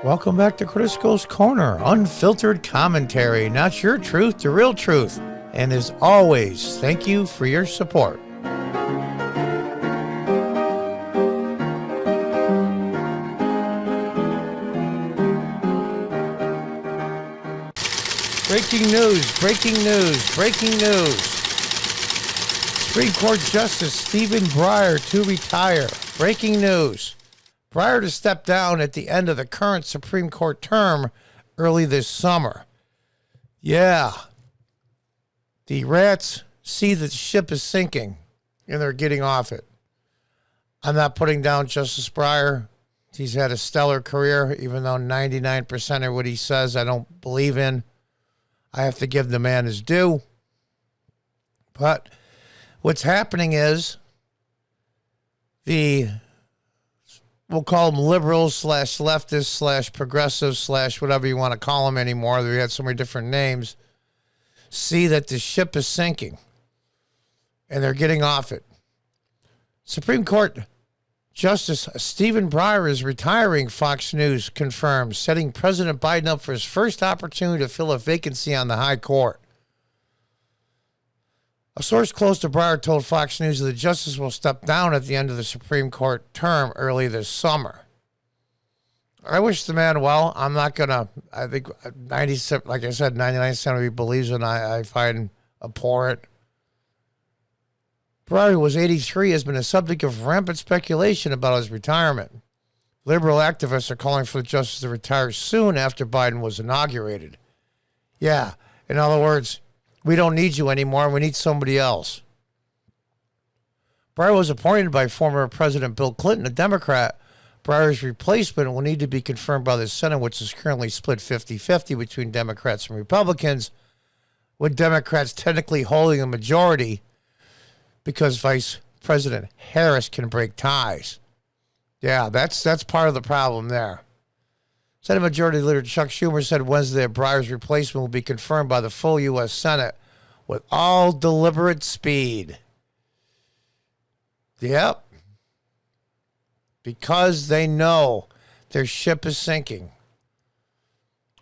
Welcome back to Crisco's Corner, unfiltered commentary, not your truth, the real truth. And as always, thank you for your support. Breaking news, breaking news, breaking news. Supreme Court Justice Stephen Breyer to retire. Breaking news. Breyer to step down at the end of the current Supreme Court term early this summer. Yeah. The rats see that the ship is sinking and they're getting off it. I'm not putting down Justice Breyer. He's had a stellar career, even though 99% of what he says I don't believe in. I have to give the man his due. But what's happening is we'll call them liberals slash leftists slash progressives slash whatever you want to call them anymore. We had so many different names. See that the ship is sinking and they're getting off it. Supreme Court Justice Stephen Breyer is retiring, Fox News confirms, setting President Biden up for his first opportunity to fill a vacancy on the high court. A source close to Breyer told Fox News that the justice will step down at the end of the Supreme Court term early this summer. I wish the man well. I'm not going to, I think 97, like I said, 99% of he believes in, I find abhorrent. Breyer, who was 83, has been a subject of rampant speculation about his retirement. Liberal activists are calling for the justice to retire soon after Biden was inaugurated. Yeah, in other words, we don't need you anymore. We need somebody else. Breyer was appointed by former President Bill Clinton, a Democrat. Breyer's replacement will need to be confirmed by the Senate, which is currently split 50-50 between Democrats and Republicans, with Democrats technically holding a majority because Vice President Harris can break ties. Yeah, that's part of the problem there. Senate Majority Leader Chuck Schumer said Wednesday that Breyer's replacement will be confirmed by the full U.S. Senate with all deliberate speed. Yep. Because they know their ship is sinking.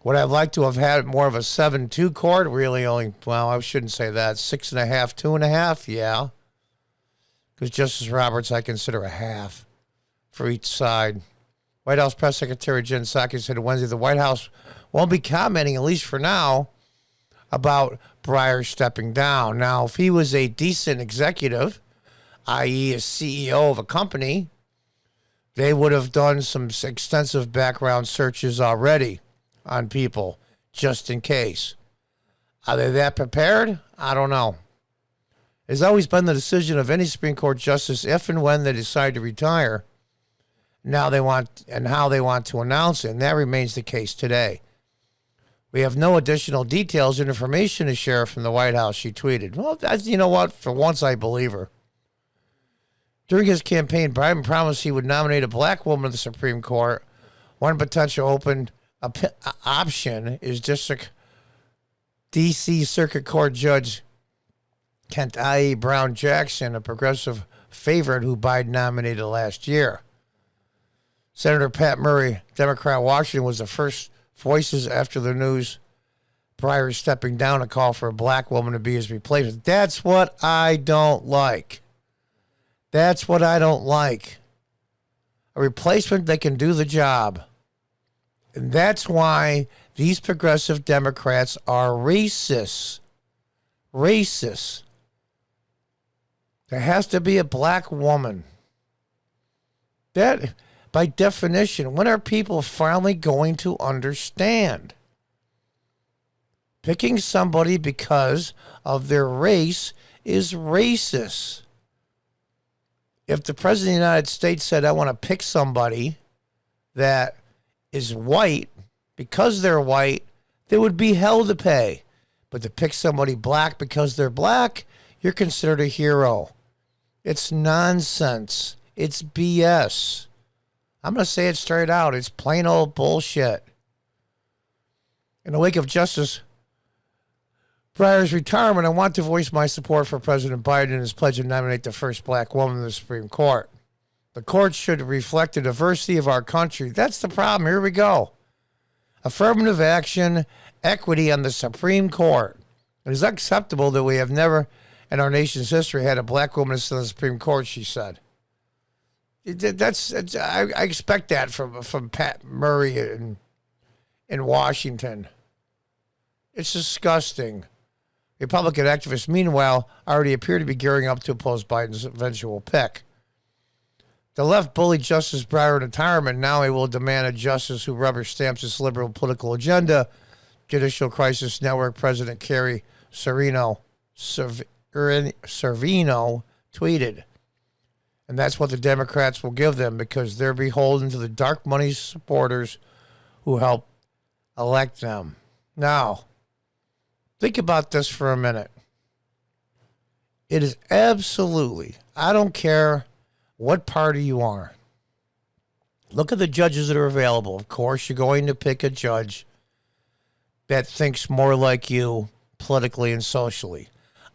Would I like to have had more of a 7-2 court? Really only, well, I shouldn't say that. 6.5, 2.5? Yeah. Because Justice Roberts, I consider a half for each side. White House Press Secretary Jen Psaki said Wednesday the White House won't be commenting, at least for now, about Breyer stepping down. Now, if he was a decent executive, i.e. a CEO of a company, they would have done some extensive background searches already on people, just in case. Are they that prepared? I don't know. It's always been the decision of any Supreme Court justice, if and when they decide to retire, now they want and how they want to announce it, and that remains the case today. We have no additional details and information to share from the White House, she tweeted. Well, you know what? For once, I believe her. During his campaign, Biden promised he would nominate a black woman to the Supreme Court. One potential open option is District D.C. Circuit Court Judge Kent I.E. Brown Jackson, a progressive favorite who Biden nominated last year. Senator Pat Murray, Democrat Washington, was the first voices after the news Breyer stepping down to call for a black woman to be his replacement. That's what I don't like. That's what I don't like. A replacement that can do the job. And that's why these progressive Democrats are racist. Racist. There has to be a black woman. That, by definition, when are people finally going to understand? Picking somebody because of their race is racist. If the President of the United States said, I want to pick somebody that is white, because they're white, they would be hell to pay. But to pick somebody black because they're black, you're considered a hero. It's nonsense. It's BS. I'm going to say it straight out. It's plain old bullshit. In the wake of Justice Breyer's retirement, I want to voice my support for President Biden and his pledge to nominate the first black woman in the Supreme Court. The court should reflect the diversity of our country. That's the problem. Here we go. Affirmative action, equity on the Supreme Court. It is unacceptable that we have never in our nation's history had a black woman sit on the Supreme Court, she said. I expect that from Pat Murray in Washington. It's disgusting. Republican activists, meanwhile, already appear to be gearing up to oppose Biden's eventual pick. The left bullied Justice Breyer in retirement. Now he will demand a justice who rubber stamps his liberal political agenda. Judicial Crisis Network President Carrie Servino tweeted. And that's what the Democrats will give them because they're beholden to the dark money supporters who helped elect them. Now, think about this for a minute. It is absolutely, I don't care what party you are. Look at the judges that are available. Of course, you're going to pick a judge that thinks more like you politically and socially.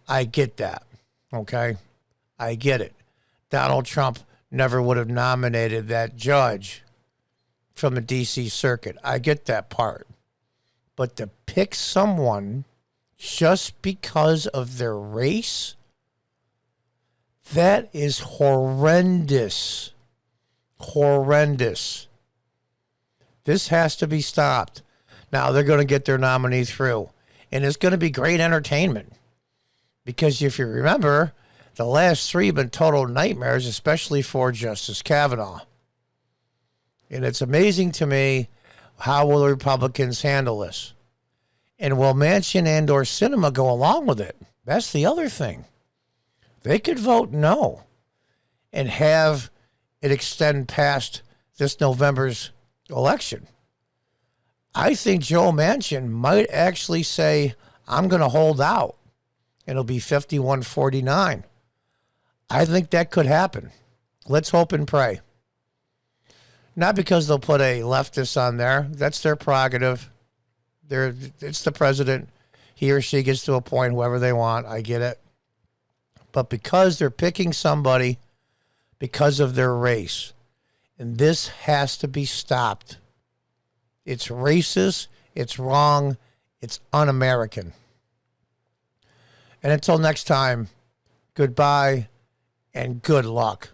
I get that, okay? I get it. Donald Trump never would have nominated that judge from the D.C. Circuit. I get that part. But to pick someone just because of their race, that is horrendous. Horrendous. This has to be stopped. Now, they're going to get their nominee through. And it's going to be great entertainment. Because if you remember, the last three have been total nightmares, especially for Justice Kavanaugh. And it's amazing to me, how will the Republicans handle this? And will Manchin and or Sinema go along with it? That's the other thing. They could vote no and have it extend past this November's election. I think Joe Manchin might actually say, I'm going to hold out. It'll be 51-49. I think that could happen. Let's hope and pray. Not because they'll put a leftist on there. That's their prerogative. It's the president. He or she gets to appoint whoever they want. I get it. But because they're picking somebody because of their race, and this has to be stopped. It's racist. It's wrong. It's un-American. And until next time, goodbye and good luck.